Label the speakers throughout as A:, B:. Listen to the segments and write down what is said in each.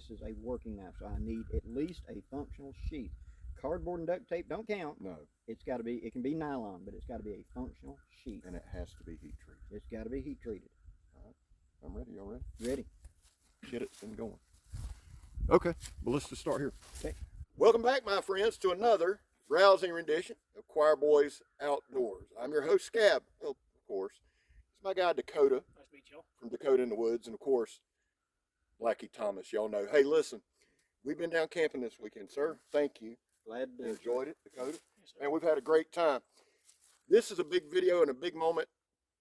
A: this is a working knife, so I need at least a functional sheath. Cardboard and duct tape don't count.
B: No.
A: It's got to be, it can be nylon, but it's got to be a functional sheath.
B: And it has to be heat treated.
A: It's got to be heat treated.
B: All right. I'm ready. Y'all ready?
A: Ready.
B: Get it and going. Okay. Well, let's just start here.
A: Okay.
B: Welcome back, my friends, to another rousing rendition of Choir Boys Outdoors. I'm your host, Scab. Well, of course. It's my guy, Dakota.
C: Nice to meet y'all.
B: From Dakota in the Woods. And, of course, Blackie Thomas. Y'all know. Hey, listen. We've been down camping this weekend, sir. Thank you.
A: Glad to do it.
B: Enjoyed it, Dakota.
C: Yes, sir.
B: And we've had a great time. This is a big video and a big moment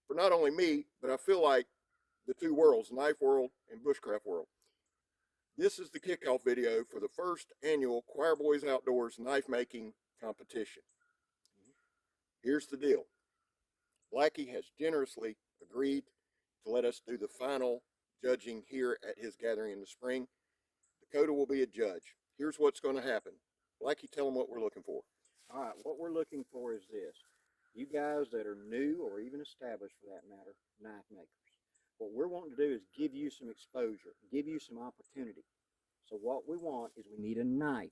B: for not only me, but I feel like the two worlds, knife world and bushcraft world. This is the kickoff video for the first annual Choir Boys Outdoors knife making competition. Here's the deal. Blackie has generously agreed to let us do the final judging here at his gathering in the spring. Dakota will be a judge. Here's what's going to happen. Blackie, tell them what we're looking for.
A: All right, what we're looking for is this. You guys that are new or even established for that matter, knife makers. What we're wanting to do is give you some exposure, give you some opportunity. So what we want is we need a knife.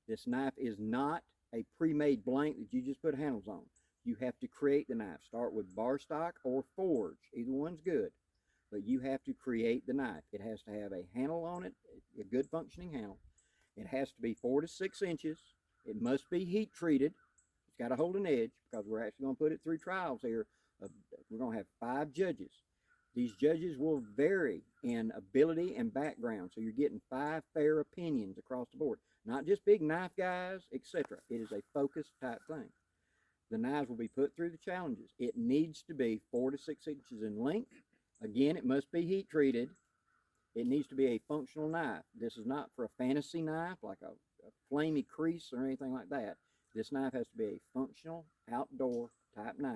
A: This knife is not a pre-made blank that you just put handles on. You have to create the knife. Start with bar stock or forge. Either one's good. But you have to create the knife. It has to have a handle on it, a good functioning handle. It has to be 4 to 6 inches. It must be heat treated. It's got to hold an edge because we're actually going to put it through trials here. We're going to have 5 judges. These judges will vary in ability and background. So you're getting 5 fair opinions across the board. Not just big knife guys, etc. It is a focused type thing. The knives will be put through the challenges. It needs to be 4 to 6 inches in length. Again, it must be heat treated. It needs to be a functional knife. This is not for a fantasy knife like a flamey crease or anything like that. This knife has to be a functional outdoor type knife.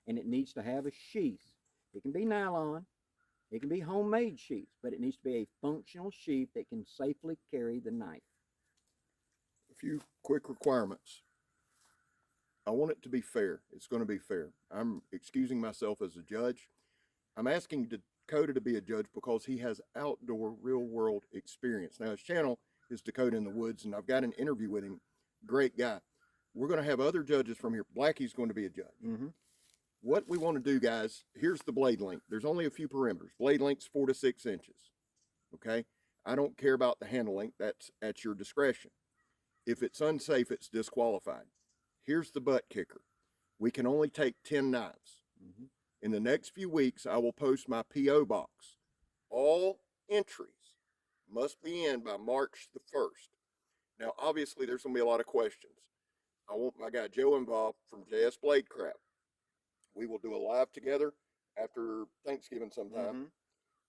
A: And it needs to have a sheath. It can be nylon. It can be homemade sheaths, but it needs to be a functional sheath that can safely carry the knife.
B: A few quick requirements. I want it to be fair. It's going to be fair. I'm excusing myself as a judge. I'm asking Dakota to be a judge because he has outdoor real world experience. Now his channel is Dakota in the Woods, and I've got an interview with him. Great guy. We're going to have other judges from here. Blackie's going to be a judge.
A: Mm-hmm.
B: What we want to do, guys, here's the blade length. There's only a few perimeters. Blade length's 4 to 6 inches. Okay? I don't care about the handle length. That's at your discretion. If it's unsafe, it's disqualified. Here's the butt kicker. We can only take 10 knives.
A: Mm-hmm.
B: In the next few weeks, I will post my P.O. box. All entries must be in by March the 1st. Now, obviously, there's going to be a lot of questions. I want my guy Joe involved from JS Bladecraft. We will do a live together after Thanksgiving sometime.
A: Mm-hmm.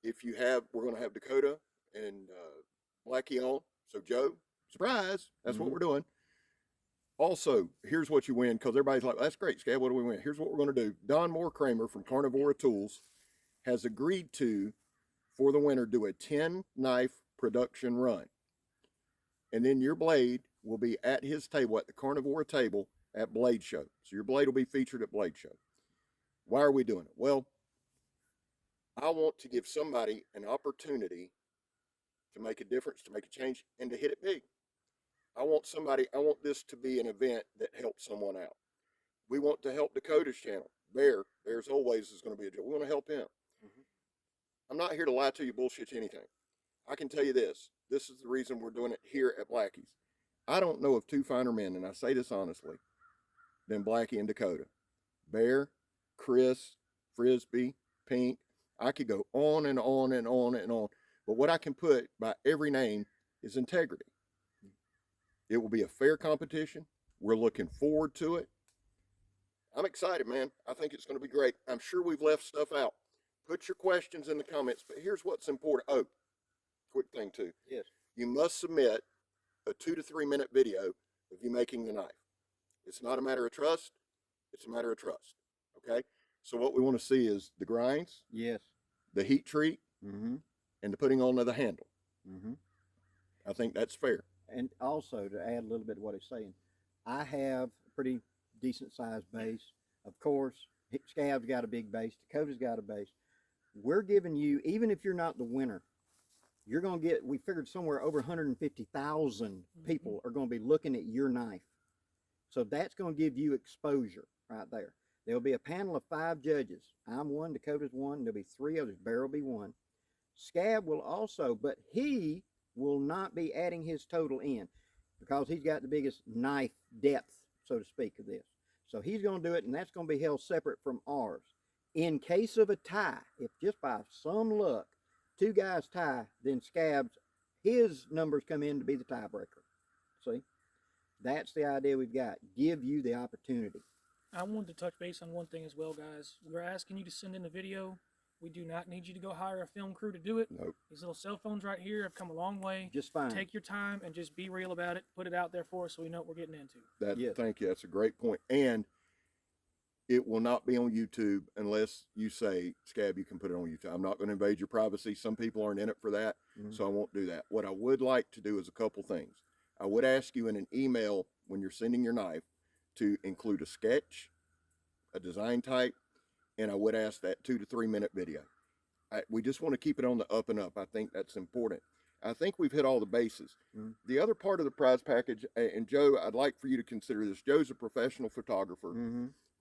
B: If you have, we're going to have Dakota and Blackie on. So, Joe, surprise, that's what we're doing. Also, here's what you win, because everybody's like, that's great, Scab, what do we win? Here's what we're going to do. Don Moore Kramer from Carnivora Tools has agreed to, for the winter, do a 10-knife production run. And then your blade will be at his table, at the Carnivora table at Blade Show. So your blade will be featured at Blade Show. Why are we doing it? Well, I want to give somebody an opportunity to make a difference, to make a change, and to hit it big. I want this to be an event that helps someone out. We want to help Dakota's channel. Bear's always is going to be a joke. We want to help him. Mm-hmm. I'm not here to lie to you, bullshit anything. I can tell you this. This is the reason we're doing it here at Blackie's. I don't know of 2 finer men, and I say this honestly, than Blackie and Dakota. Bear, Chris, Frisbee, Pink. I could go on and on and on and on. But what I can put by every name is integrity. It will be a fair competition. We're looking forward to it. I'm excited, man. I think it's going to be great. I'm sure we've left stuff out. Put your questions in the comments, but here's what's important. Oh, quick thing too.
A: Yes.
B: You must submit a 2 to 3 minute video of you making the knife. It's not a matter of trust. It's a matter of trust. Okay? So what we want to see is the grinds.
A: Yes.
B: The heat treat.
A: Mm-hmm.
B: And the putting on of the handle.
A: Mm-hmm.
B: I think that's fair.
A: And also, to add a little bit of what he's saying, I have a pretty decent sized base. Of course, Scab's got a big base. Dakota's got a base. We're giving you, even if you're not the winner, you're going to get, we figured somewhere over 150,000 people are going to be looking at your knife. So that's going to give you exposure right there. There'll be a panel of 5 judges. I'm one, Dakota's one, there'll be 3 others, Bear will be one. Scab will also, but he will not be adding his total in because he's got the biggest knife depth, so to speak, of this. So he's going to do it, and that's going to be held separate from ours. In case of a tie, if just by some luck 2 guys tie, then Scab's, his numbers come in to be the tiebreaker. See? That's the idea we've got. Give you the opportunity.
C: I wanted to touch base on one thing as well, guys. We're asking you to send in a video. We do not need you to go hire a film crew to do it.
B: Nope.
C: These little cell phones right here have come a long way.
A: Just fine.
C: Take your time and just be real about it. Put it out there for us so we know what we're getting into.
B: That, Thank you. That's a great point. And it will not be on YouTube unless you say, Scab, you can put it on YouTube. I'm not going to invade your privacy. Some people aren't in it for that, so I won't do that. What I would like to do is a couple things. I would ask you in an email when you're sending your knife to include a sketch, a design type, and I would ask that 2 to 3 minute video. We just want to keep it on the up and up. I think that's important. I think we've hit all the bases. The other part of the prize package, and Joe, I'd like for you to consider this. Joe's a professional photographer.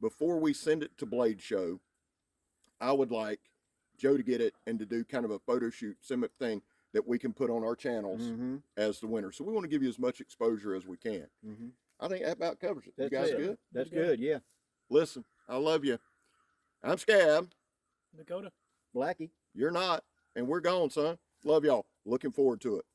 B: Before we send it to Blade Show, I would like Joe to get it and to do kind of a photo shoot similar thing that we can put on our channels as the winner. So we want to give you as much exposure as we can. I think that about covers it.
A: That's
B: you guys
A: it.
B: good?
A: That's good, yeah.
B: Listen, I love you. I'm Scab.
C: Dakota.
A: Blackie.
B: You're not. And we're gone, son. Love y'all. Looking forward to it.